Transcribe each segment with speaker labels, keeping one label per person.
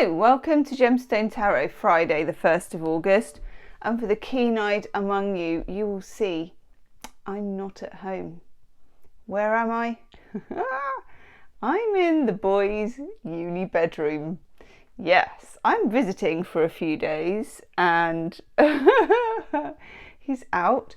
Speaker 1: Hello, welcome to Gemstone Tarot, Friday the 1st of August. And for the keen-eyed among you, you will see I'm not at home. Where am I? I'm in the boys' uni bedroom. Yes, I'm visiting for a few days and he's out.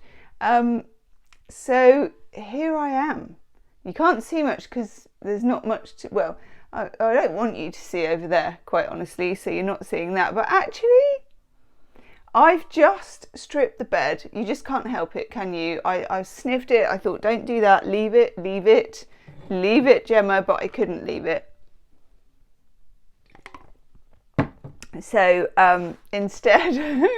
Speaker 1: So here I am. You can't see much because there's not much to, well, I don't want you to see over there, quite honestly, so you're not seeing that. But actually, I've just stripped the bed. You just can't help it, can you? I sniffed it. I thought, don't do that. Leave it, leave it, leave it, Gemma. But I couldn't leave it. So instead,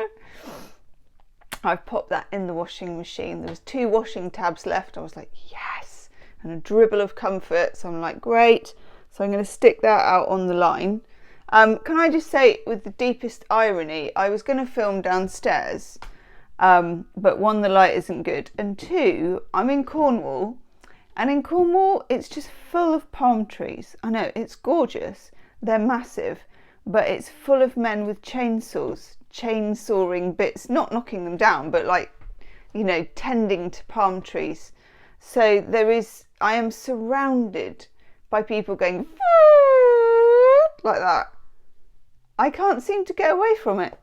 Speaker 1: I've popped that in the washing machine. There was 2 washing tabs left. I was like, yes, and a dribble of comfort. So I'm like, great. So I'm going to stick that out on the line. Can I just say, with the deepest irony, I was going to film downstairs, but 1, the light isn't good, and 2, I'm in Cornwall, and in Cornwall it's just full of palm trees. I know, it's gorgeous, they're massive, but it's full of men with chainsaws, chainsawing bits, not knocking them down, but like, you know, tending to palm trees. So I am surrounded by people going like that. I can't seem to get away from it.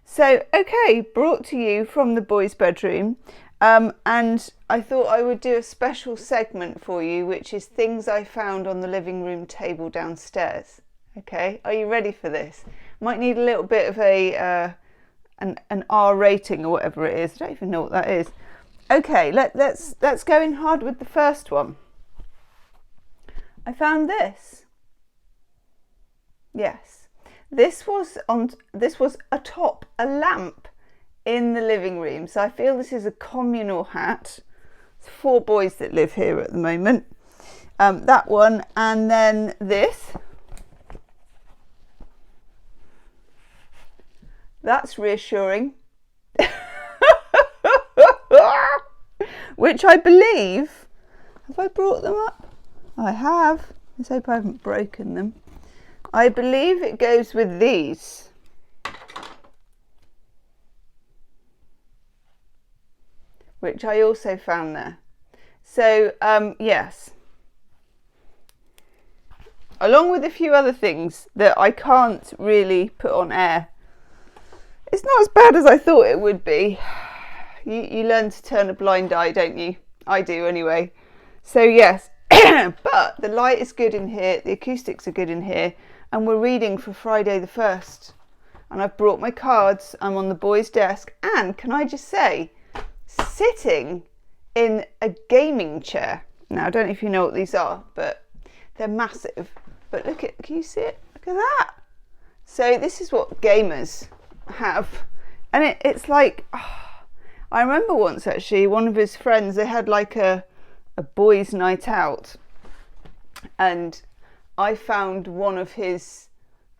Speaker 1: So, okay, brought to you from the boys' bedroom. And I thought I would do a special segment for you, which is things I found on the living room table downstairs. Okay, are you ready for this? Might need a little bit of an R rating or whatever it is. I don't even know what that is. Okay, let's go in hard with the first one. I found this. Yes, this was atop a lamp in the living room. So I feel this is a communal hat. It's 4 boys that live here at the moment. That one, and then this. That's reassuring. Which I believe, have I brought them up? I have. Let's hope I haven't broken them. I believe it goes with these. Which I also found there. So, yes. Along with a few other things that I can't really put on air. It's not as bad as I thought it would be. You learn to turn a blind eye, don't you? I do anyway. So, yes. But the light is good in here, the acoustics are good in here, and we're reading for Friday the 1st. And I've brought my cards, I'm on the boys' desk, and can I just say, sitting in a gaming chair. Now, I don't know if you know what these are, but they're massive. But look at, can you see it? Look at that. So this is what gamers have. And it's like, I remember once actually, one of his friends, they had like a boys' night out, and I found one of his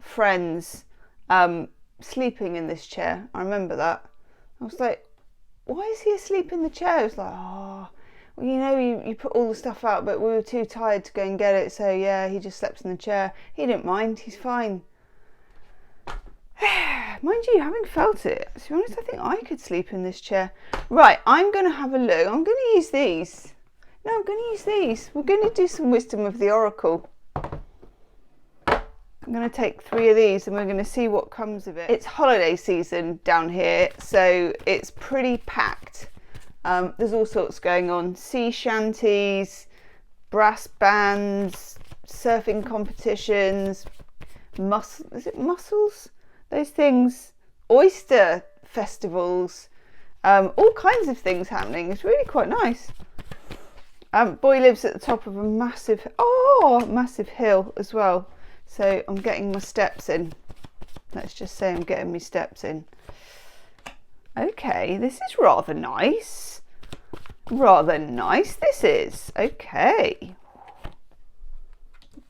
Speaker 1: friends sleeping in this chair. I remember that. I was like, why is he asleep in the chair? I was like, oh, well, you know, you put all the stuff out, but we were too tired to go and get it, so yeah, he just slept in the chair. He didn't mind, he's fine. Mind you, having felt it, to be honest, I think I could sleep in this chair. Right, I'm going to have a look. I'm going to use these. No, I'm going to use these. We're going to do some Wisdom of the Oracle. I'm going to take 3 of these and we're going to see what comes of it. It's holiday season down here, so it's pretty packed. There's all sorts going on. Sea shanties, brass bands, surfing competitions, is it mussels? Those things, oyster festivals, all kinds of things happening. It's really quite nice. Boy lives at the top of a massive hill as well. So I'm getting my steps in. Let's just say I'm getting my steps in. Okay, this is rather nice. Rather nice this is. Okay.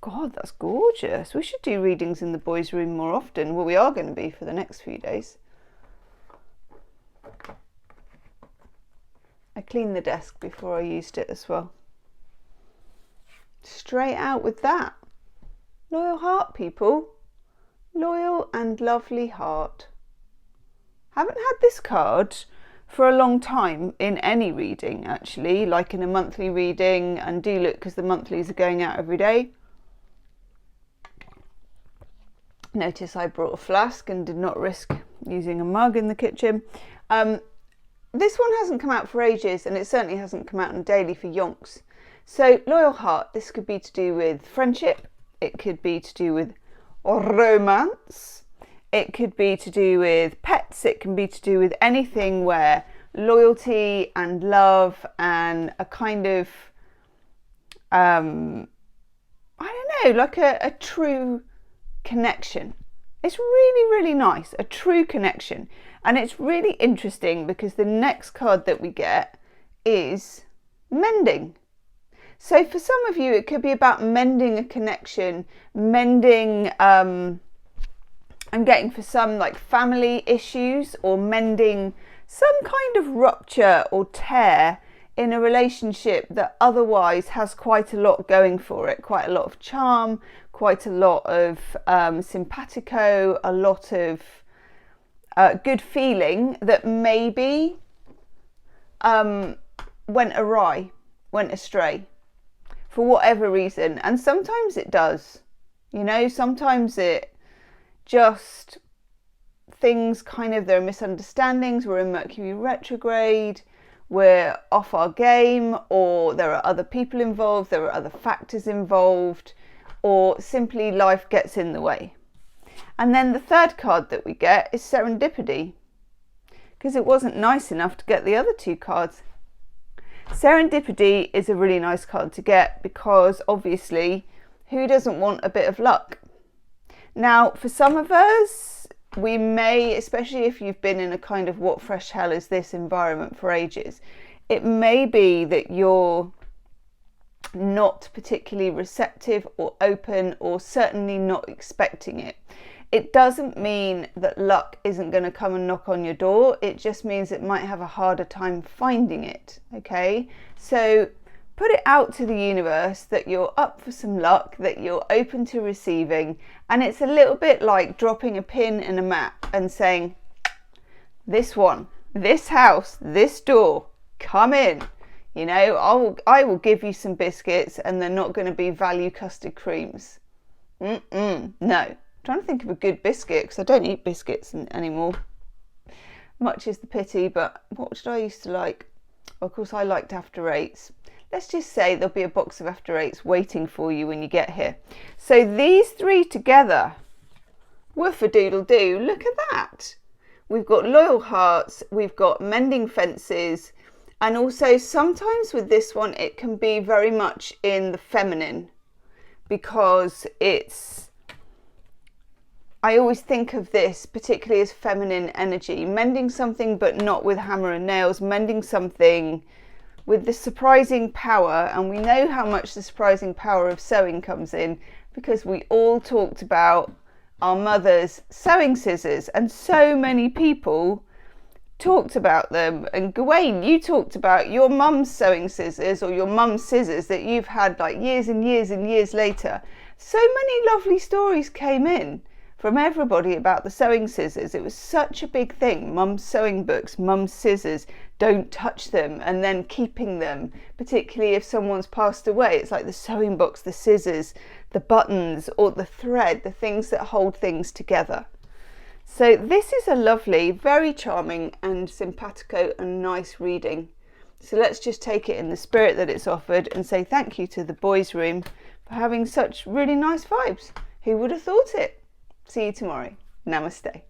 Speaker 1: God, that's gorgeous. We should do readings in the boys' room more often. Well, we are going to be for the next few days. I cleaned the desk before I used it as well. Straight out with that. Loyal heart, people. Loyal and lovely heart. Haven't had this card for a long time in any reading, actually, like in a monthly reading, and do look because the monthlies are going out every day. Notice I brought a flask and did not risk using a mug in the kitchen. This one hasn't come out for ages, and it certainly hasn't come out on daily for yonks. So loyal heart, this could be to do with friendship, it could be to do with romance, it could be to do with pets, it can be to do with anything where loyalty and love and a kind of I don't know, like a true connection. It's really, really nice, a true connection. And it's really interesting because the next card that we get is mending. So for some of you, it could be about mending a connection, mending, I'm getting for some like family issues, or mending some kind of rupture or tear in a relationship that otherwise has quite a lot going for it, quite a lot of charm, quite a lot of simpatico, a lot of good feeling that maybe went awry, went astray for whatever reason. And sometimes it does, you know, sometimes it just, things kind of, there are misunderstandings, we're in Mercury retrograde, we're off our game, or there are other people involved, there are other factors involved, or simply life gets in the way. And then the third card that we get is serendipity, because it wasn't nice enough to get the other two cards. Serendipity is a really nice card to get because obviously who doesn't want a bit of luck? Now for some of us, we may, especially if you've been in a kind of what fresh hell is this environment for ages, it may be that you're not particularly receptive or open, or certainly not expecting it. It doesn't mean that luck isn't going to come and knock on your door. It just means it might have a harder time finding it. Okay, so put it out to the universe that you're up for some luck, that you're open to receiving, and it's a little bit like dropping a pin in a map and saying, this one, this house, this door, come in. You know, I will give you some biscuits, and they're not going to be value custard creams. No. Trying to think of a good biscuit, because I don't eat biscuits anymore, much is the pity. But what did I used to like? Well, of course I liked After Eights. Let's just say there'll be a box of After Eights waiting for you when you get here. So these three together, woof-a-doodle-doo, look at that. We've got loyal hearts, we've got mending fences, and also sometimes with this one it can be very much in the feminine, because it's, I always think of this particularly as feminine energy, mending something but not with hammer and nails, mending something with the surprising power. And we know how much the surprising power of sewing comes in, because we all talked about our mother's sewing scissors, and so many people talked about them. And Gawain, you talked about your mum's sewing scissors, or your mum's scissors that you've had like years and years and years later. So many lovely stories came in from everybody about the sewing scissors. It was such a big thing. Mum's sewing books, mum's scissors, don't touch them, and then keeping them, particularly if someone's passed away. It's like the sewing box, the scissors, the buttons, or the thread, the things that hold things together. So this is a lovely, very charming and simpatico and nice reading. So let's just take it in the spirit that it's offered and say thank you to the boys' room for having such really nice vibes. Who would have thought it? See you tomorrow. Namaste.